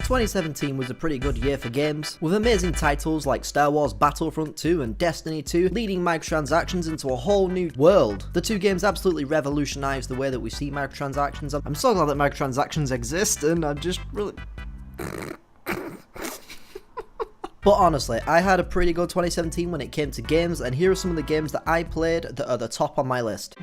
2017 was a pretty good year for games, with amazing titles like Star Wars Battlefront 2 and Destiny 2 leading microtransactions into a whole new world. The two games absolutely revolutionized the way that we see microtransactions. I'm so glad that microtransactions exist, and I just really... But honestly, I had a pretty good 2017 when it came to games, and here are some of the games that I played that are the top on my list.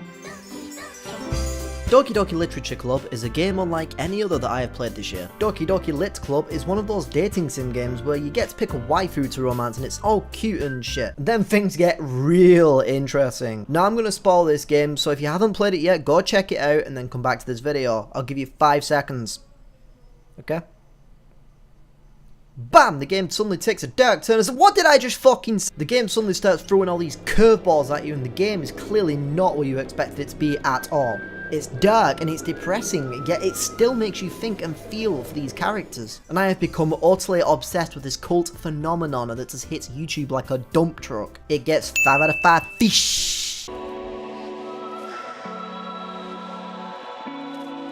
Doki Doki Literature Club is a game unlike any other that I have played this year. Doki Doki Lit Club is one of those dating sim games where you get to pick a waifu to romance and it's all cute and shit. Then things get real interesting. Now I'm going to spoil this game, so if you haven't played it yet, go check it out and then come back to this video. I'll give you 5 seconds. Okay? Bam! The game suddenly takes a dark turn. What did I just fucking say? The game suddenly starts throwing all these curveballs at you, and the game is clearly not what you expected it to be at all. It's dark and it's depressing, yet it still makes you think and feel for these characters. And I have become utterly obsessed with this cult phenomenon that has hit YouTube like a dump truck. It gets 5 out of 5 fish.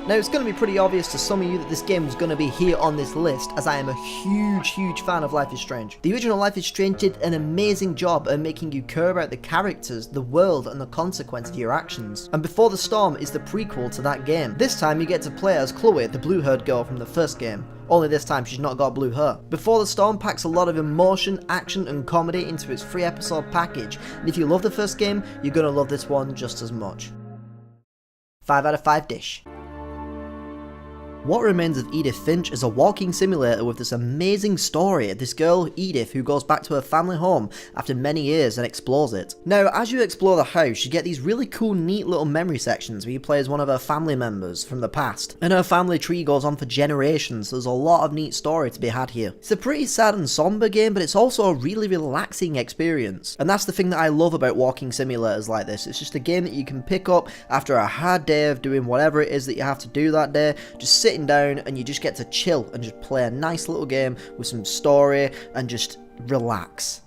Now it's going to be pretty obvious to some of you that this game was going to be here on this list, as I am a huge fan of Life is Strange. The original Life is Strange did an amazing job at making you care about the characters, the world and the consequence of your actions. And Before the Storm is the prequel to that game. This time you get to play as Chloe, the blue-haired girl from the first game. Only this time she's not got blue hair. Before the Storm packs a lot of emotion, action and comedy into its 3-episode package, and if you love the first game, you're going to love this one just as much. 5 out of 5 dish. What Remains of Edith Finch is a walking simulator with this amazing story. This girl, Edith, who goes back to her family home after many years and explores it. Now, as you explore the house, you get these really cool, neat little memory sections where you play as one of her family members from the past. And her family tree goes on for generations, so there's a lot of neat story to be had here. It's a pretty sad and somber game, but it's also a really relaxing experience. And that's the thing that I love about walking simulators like this. It's just a game that you can pick up after a hard day of doing whatever it is that you have to do that day. Just sitting down and you just get to chill and just play a nice little game with some story and just relax.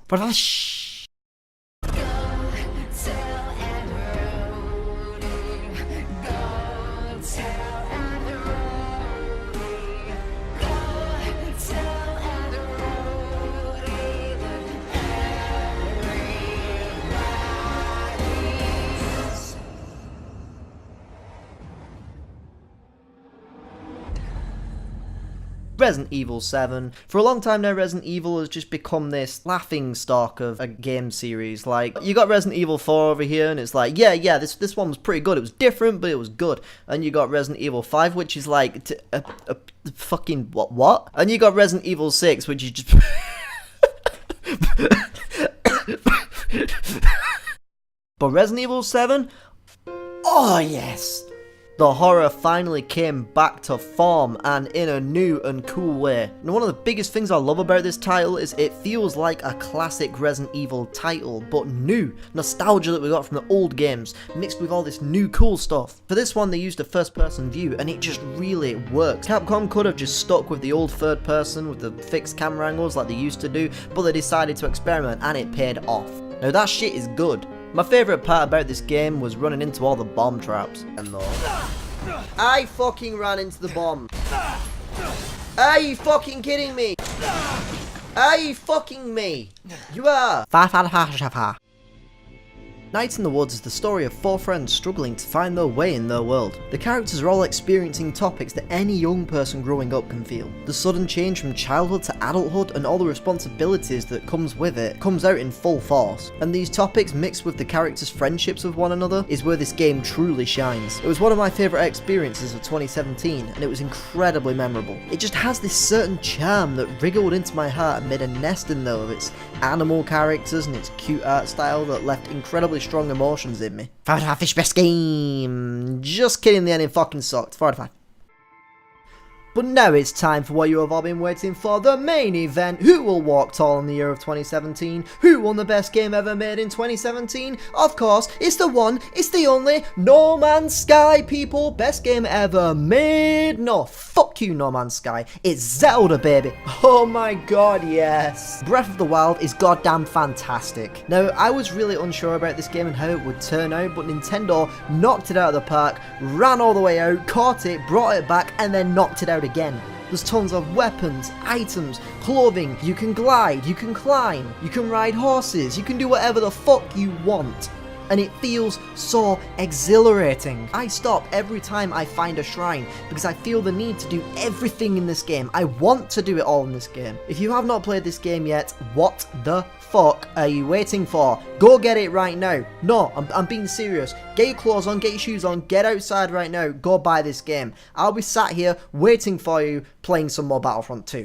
Resident Evil 7. For a long time now, Resident Evil has just become this laughing stock of a game series. Like, you got Resident Evil 4 over here, and it's like, yeah, this one was pretty good. It was different, but it was good. And you got Resident Evil 5, which is like, fucking, what? And you got Resident Evil 6, which is just... But Resident Evil 7? Oh, yes! The horror finally came back to form, and in a new and cool way. And one of the biggest things I love about this title is it feels like a classic Resident Evil title, but new. Nostalgia that we got from the old games, mixed with all this new cool stuff. For this one, they used a first-person view, and it just really works. Capcom could have just stuck with the old third person with the fixed camera angles like they used to do, but they decided to experiment, and it paid off. Now that shit is good. My favourite part about this game was running into all the bomb traps. And I fucking ran into the bomb. Are you fucking kidding me? Are you fucking me? You are. Night in the Woods is the story of 4 friends struggling to find their way in their world. The characters are all experiencing topics that any young person growing up can feel. The sudden change from childhood to adulthood and all the responsibilities that comes with it comes out in full force. And these topics mixed with the characters' friendships with one another is where this game truly shines. It was one of my favourite experiences of 2017 and it was incredibly memorable. It just has this certain charm that wriggled into my heart and made a nest in there of its animal characters and its cute art style that left incredibly strong emotions in me. 5 out of 5 fish, best game. Just kidding, the ending fucking sucked. 4 out of 5. But now it's time for what you have all been waiting for, the main event. Who will walk tall in the year of 2017? Who won the best game ever made in 2017? Of course, it's the one, it's the only No Man's Sky, people. Best game ever made. No, fuck you, No Man's Sky. It's Zelda, baby. Oh my god, yes. Breath of the Wild is goddamn fantastic. Now, I was really unsure about this game and how it would turn out, but Nintendo knocked it out of the park, ran all the way out, caught it, brought it back, and then knocked it out again. There's tons of weapons, items, clothing. You can glide, you can climb, you can ride horses, you can do whatever the fuck you want. And it feels so exhilarating. I stop every time I find a shrine because I feel the need to do everything in this game. I want to do it all in this game. If you have not played this game yet, what the fuck are you waiting for? Go get it right now. No, I'm being serious. Get your clothes on, get your shoes on, get outside right now, go buy this game. I'll be sat here waiting for you playing some more Battlefront 2.